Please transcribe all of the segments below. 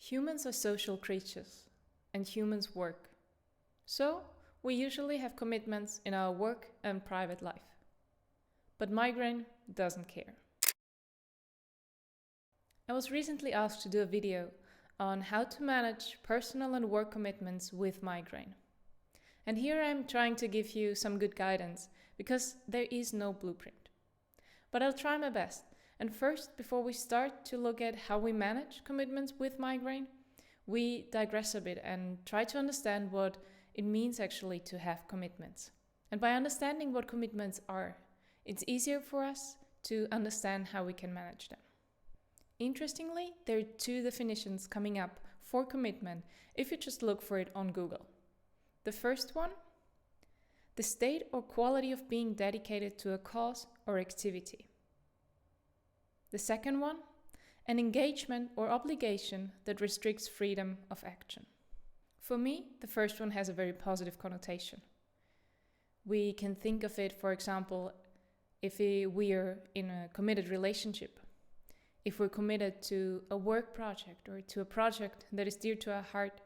Humans are social creatures, and humans work. So, we usually have commitments in our work and private life. But Migraine doesn't care. I was recently asked to do a video on how to manage personal and work commitments with migraine. And here I'm trying to give you some good guidance, because there is no blueprint. But I'll try my best. And first, before we start to look at how we manage commitments with migraine, we digress a bit and try to understand what it means actually to have commitments. And by understanding what commitments are, it's easier for us to understand how we can manage them. Interestingly, there are two definitions coming up for commitment if you just look for it on Google. The first one, the state or quality of being dedicated to a cause or activity. The second one, an engagement or obligation that restricts freedom of action. For me, the first one has a very positive connotation. We can think of it, for example, if we are in a committed relationship, if we're committed to a work project or to a project that is dear to our heart,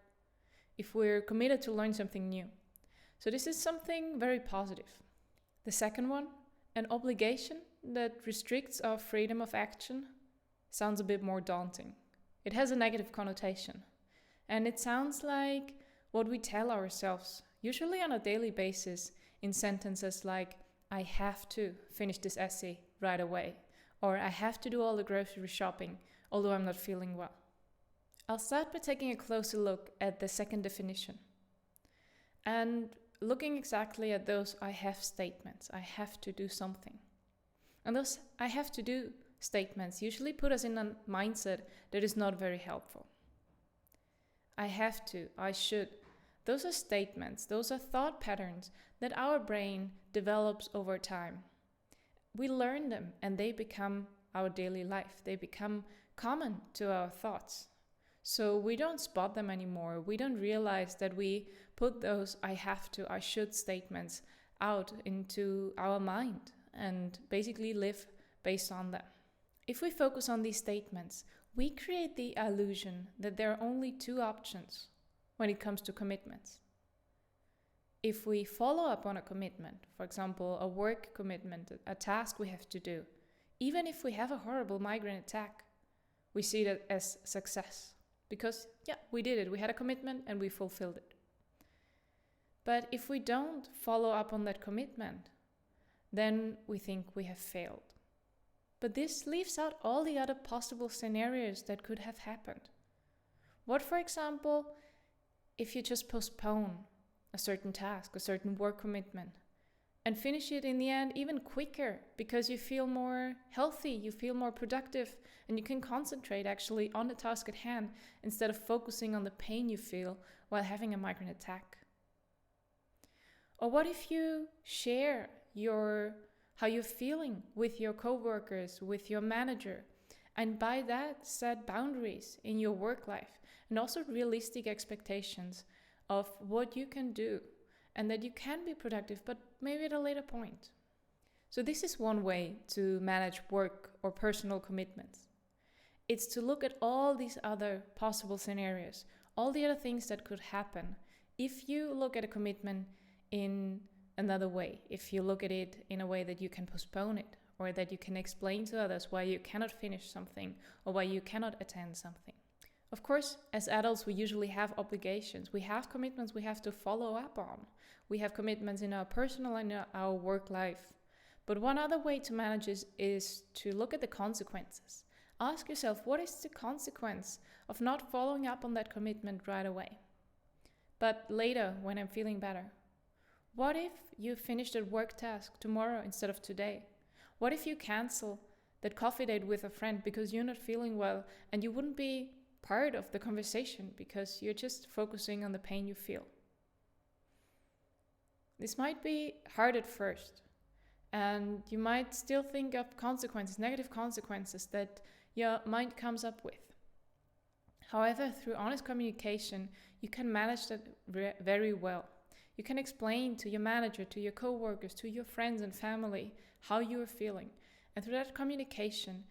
if we're committed to learn something new. So this is something very positive. The second one, an obligation that restricts our freedom of action, sounds a bit more daunting. It has a negative connotation. And it sounds like what we tell ourselves, usually on a daily basis, in sentences like, I have to finish this essay right away, or I have to do all the grocery shopping, although I'm not feeling well. I'll start by taking a closer look at the second definition and looking exactly at those I have statements. I have to do something. And those I have to do statements usually put us in a mindset that is not very helpful. I have to, I should. Those are statements, those are thought patterns that our brain develops over time. We learn them and they become our daily life. They become common to our thoughts. So we don't spot them anymore. We don't realize that we put those I have to, I should statements out into our mind and basically live based on them. If we focus on these statements, we create the illusion that there are only two options when it comes to commitments. If we follow up on a commitment, for example, a work commitment, a task we have to do, even if we have a horrible migraine attack, we see that as success. Because, we did it. We had a commitment and we fulfilled it. But if we don't follow up on that commitment, then we think we have failed. But this leaves out all the other possible scenarios that could have happened. What, for example, if you just postpone a certain task, a certain work commitment, and finish it in the end even quicker because you feel more healthy, you feel more productive, and you can concentrate actually on the task at hand instead of focusing on the pain you feel while having a migraine attack? Or what if you share how you're feeling with your coworkers, with your manager, and by that set boundaries in your work life and also realistic expectations of what you can do and that you can be productive, but maybe at a later point. So this is one way to manage work or personal commitments. It's to look at all these other possible scenarios, all the other things that could happen if you look at a commitment in another way, if you look at it in a way that you can postpone it, or that you can explain to others why you cannot finish something or why you cannot attend something. Of course, as adults, we usually have obligations. We have commitments we have to follow up on. We have commitments in our personal and our work life. But one other way to manage is to look at the consequences. Ask yourself, what is the consequence of not following up on that commitment right away, but later when I'm feeling better? What if you finish that work task tomorrow instead of today? What if you cancel that coffee date with a friend because you're not feeling well and you wouldn't be part of the conversation because you're just focusing on the pain you feel? This might be hard at first, and you might still think of consequences, negative consequences that your mind comes up with. However, through honest communication, you can manage that very well. You can explain to your manager, to your coworkers, to your friends and family how you are feeling. And through that communication,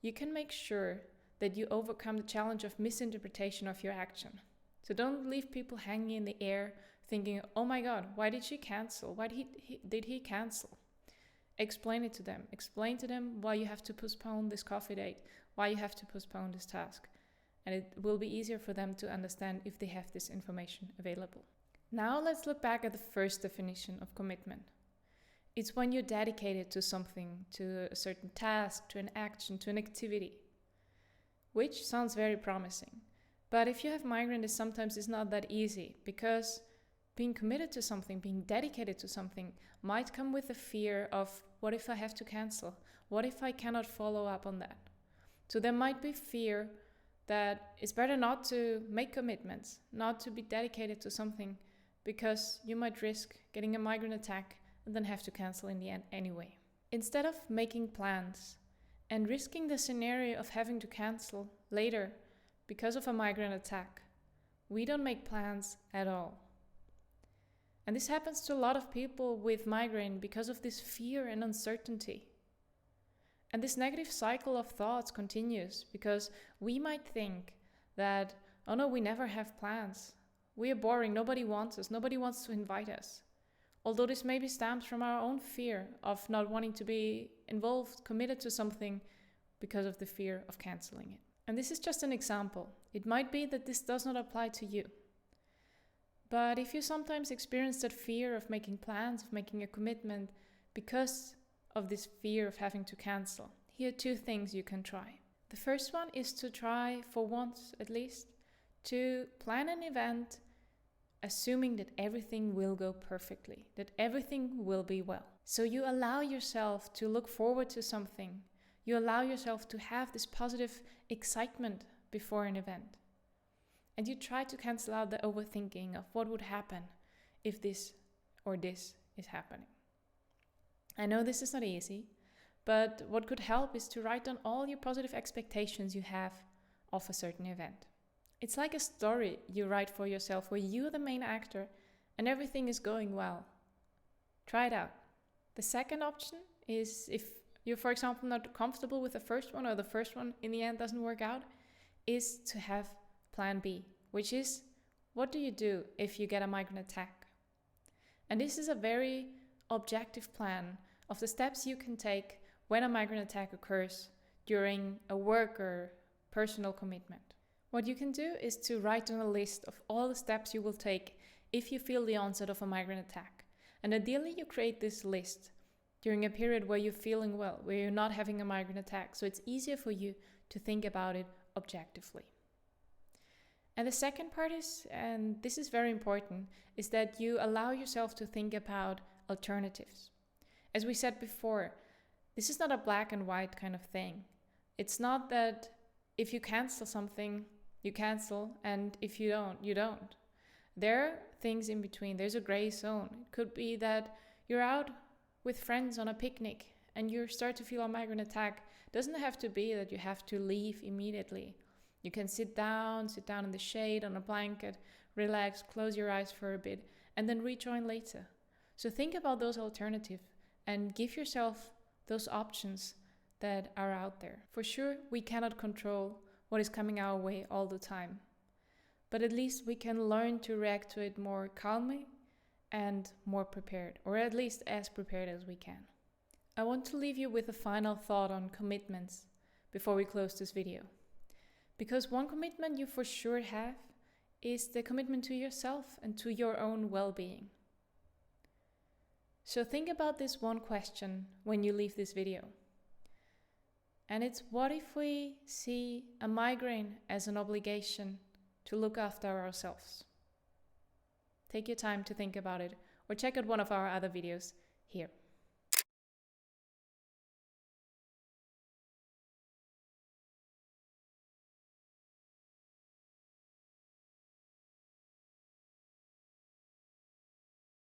you can make sure that you overcome the challenge of misinterpretation of your action. So don't leave people hanging in the air thinking, oh my God, why did she cancel? Why did he cancel? Explain it to them. Explain to them why you have to postpone this coffee date, why you have to postpone this task. And it will be easier for them to understand if they have this information available. Now let's look back at the first definition of commitment. It's when you're dedicated to something, to a certain task, to an action, to an activity, which sounds very promising. But if you have migraine, this sometimes is not that easy, because being committed to something, being dedicated to something might come with the fear of, what if I have to cancel? What if I cannot follow up on that? So there might be fear that it's better not to make commitments, not to be dedicated to something, because you might risk getting a migraine attack and then have to cancel in the end anyway. Instead of making plans and risking the scenario of having to cancel later because of a migraine attack, we don't make plans at all. And this happens to a lot of people with migraine because of this fear and uncertainty. And this negative cycle of thoughts continues because we might think that, oh no, we never have plans. We are boring, nobody wants us, nobody wants to invite us. Although this maybe stems from our own fear of not wanting to be involved, committed to something because of the fear of canceling it. And this is just an example. It might be that this does not apply to you. But if you sometimes experience that fear of making plans, of making a commitment because of this fear of having to cancel, here are 2 things you can try. The first one is to try, for once at least, to plan an event assuming that everything will go perfectly, that everything will be well. So you allow yourself to look forward to something. You allow yourself to have this positive excitement before an event. And you try to cancel out the overthinking of what would happen if this or this is happening. I know this is not easy, but what could help is to write down all your positive expectations you have of a certain event. It's like a story you write for yourself where you're the main actor and everything is going well. Try it out. The second option is, if you're, for example, not comfortable with the first one, or the first one in the end doesn't work out, is to have plan B, which is, what do you do if you get a migraine attack? And this is a very objective plan of the steps you can take when a migraine attack occurs during a work or personal commitment. What you can do is to write down a list of all the steps you will take if you feel the onset of a migraine attack. And ideally you create this list during a period where you're feeling well, where you're not having a migraine attack, so it's easier for you to think about it objectively. And the second part is, and this is very important, is that you allow yourself to think about alternatives. As we said before, this is not a black and white kind of thing. It's not that if you cancel something, you cancel, and if you don't, you don't. There are things in between. There's a gray zone. It could be that you're out with friends on a picnic and you start to feel a migraine attack. It doesn't have to be that you have to leave immediately. You can sit down in the shade on a blanket, relax, close your eyes for a bit, and then rejoin later. So think about those alternatives and give yourself those options that are out there. For sure, we cannot control what is coming our way all the time, but at least we can learn to react to it more calmly and more prepared, or at least as prepared as we can. I want to leave you with a final thought on commitments before we close this video. Because one commitment you for sure have is the commitment to yourself and to your own well-being. So think about this one question when you leave this video. And it's, what if we see a migraine as an obligation to look after ourselves? Take your time to think about it, or check out one of our other videos here.